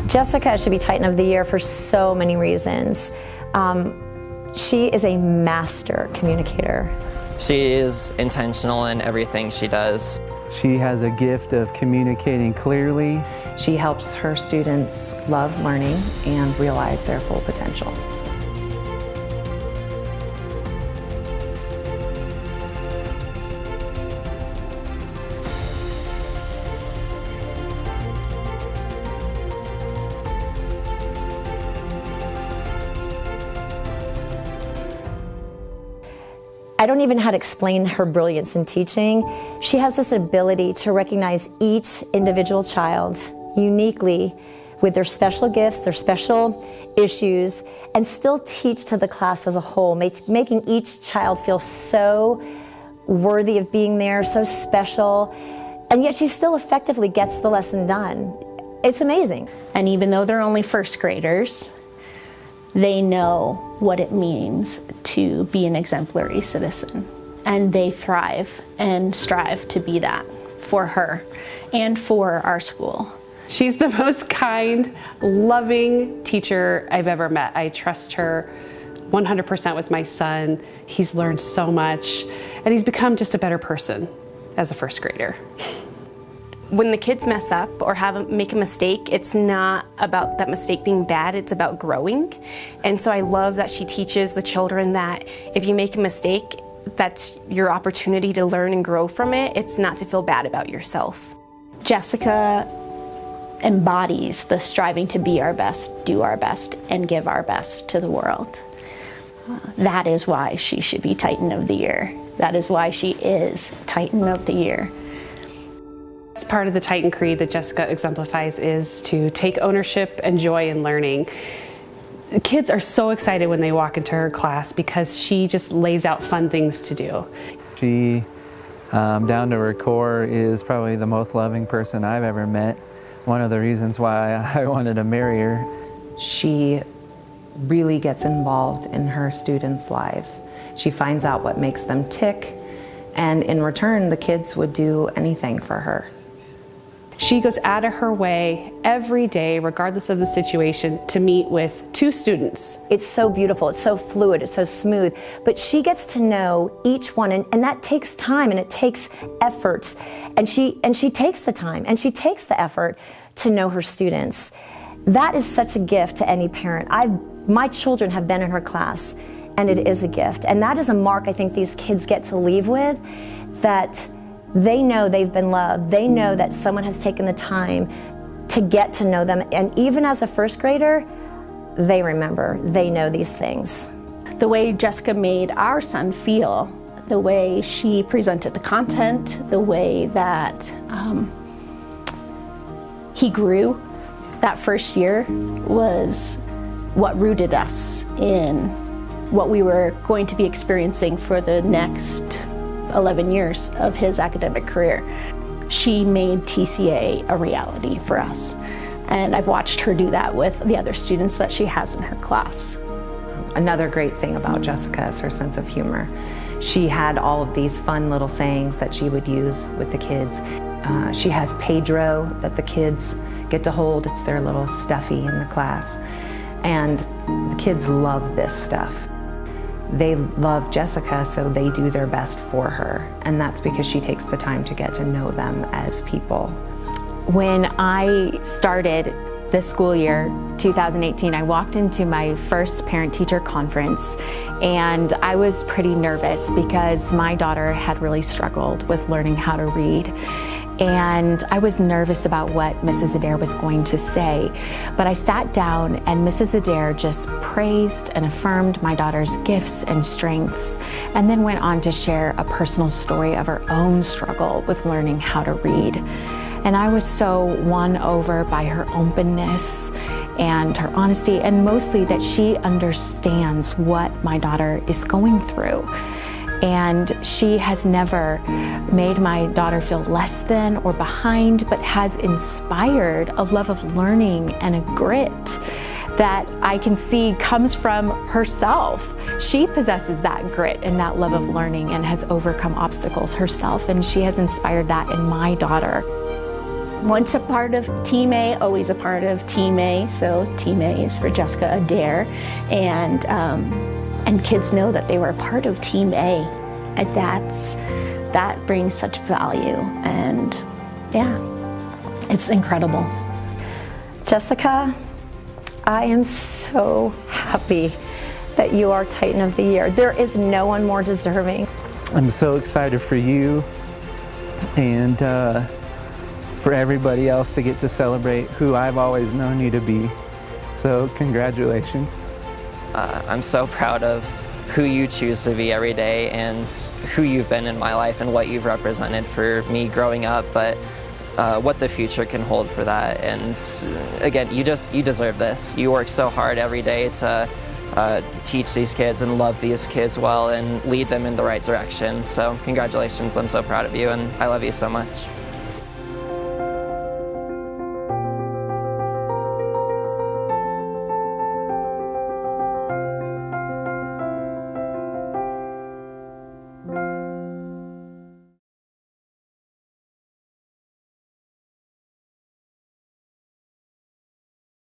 Jessica should be Titan of the Year for so many reasons. She is a master communicator. She is intentional in everything she does. She has a gift of communicating clearly. She helps her students love learning and realize their full potential. I don't even know how to explain her brilliance in teaching. She has this ability to recognize each individual child uniquely with their special gifts, their special issues, and still teach to the class as a whole, making each child feel so worthy of being there, so special, and yet she still effectively gets the lesson done. It's amazing. And even though they're only first graders, they know what it means to be an exemplary citizen. And they thrive and strive to be that for her and for our school. She's the most kind, loving teacher I've ever met. I trust her 100% with my son. He's learned so much, and he's become just a better person as a first grader. When the kids mess up or make a mistake, it's not about that mistake being bad, it's about growing. And so I love that she teaches the children that if you make a mistake, that's your opportunity to learn and grow from it. It's not to feel bad about yourself. Jessica embodies the striving to be our best, do our best, and give our best to the world. That is why she should be Titan of the Year. That is why she is Titan of the Year. Part of the Titan Creed that Jessica exemplifies is to take ownership and joy in learning. The kids are so excited when they walk into her class because she just lays out fun things to do. She, down to her core, is probably the most loving person I've ever met. One of the reasons why I wanted to marry her. She really gets involved in her students' lives. She finds out what makes them tick, and in return, the kids would do anything for her. She goes out of her way every day, regardless of the situation, to meet with 2 students. It's so beautiful, it's so fluid, it's so smooth, but she gets to know each one, and that takes time and it takes efforts, and she takes the time and she takes the effort to know her students. That is such a gift to any parent. My children have been in her class, and it is a gift, and that is a mark I think these kids get to leave with, that they know they've been loved. They know that someone has taken the time to get to know them. And even as a first grader, they remember, they know these things. The way Jessica made our son feel, the way she presented the content, the way that he grew that first year was what rooted us in what we were going to be experiencing for the next 11 years of his academic career. She made TCA a reality for us, and I've watched her do that with the other students that she has in her class. Another great thing about Jessica is her sense of humor. She had all of these fun little sayings that she would use with the kids. She has Pedro that the kids get to hold. It's their little stuffy in the class, and the kids love this stuff. They love Jessica, so they do their best for her, and that's because she takes the time to get to know them as people. When I started this school year, 2018, I walked into my first parent-teacher conference, and I was pretty nervous because my daughter had really struggled with learning how to read. And I was nervous about what Mrs. Adair was going to say. But I sat down and Mrs. Adair just praised and affirmed my daughter's gifts and strengths, and then went on to share a personal story of her own struggle with learning how to read. And I was so won over by her openness and her honesty, and mostly that she understands what my daughter is going through. And she has never made my daughter feel less than or behind, but has inspired a love of learning and a grit that I can see comes from herself. She possesses that grit and that love of learning and has overcome obstacles herself, and she has inspired that in my daughter. once a part of Team A, always a part of Team A. So Team A is for Jessica Adair, and kids know that they were a part of Team A, and that brings such value, and yeah, it's incredible. Jessica, I am so happy that you are Titan of the Year. There is no one more deserving. I'm so excited for you and for everybody else to get to celebrate who I've always known you to be. So congratulations. I'm so proud of who you choose to be every day and who you've been in my life and what you've represented for me growing up, but what the future can hold for that. And again, you deserve this. You work so hard every day to teach these kids and love these kids well and lead them in the right direction. So congratulations, I'm so proud of you and I love you so much.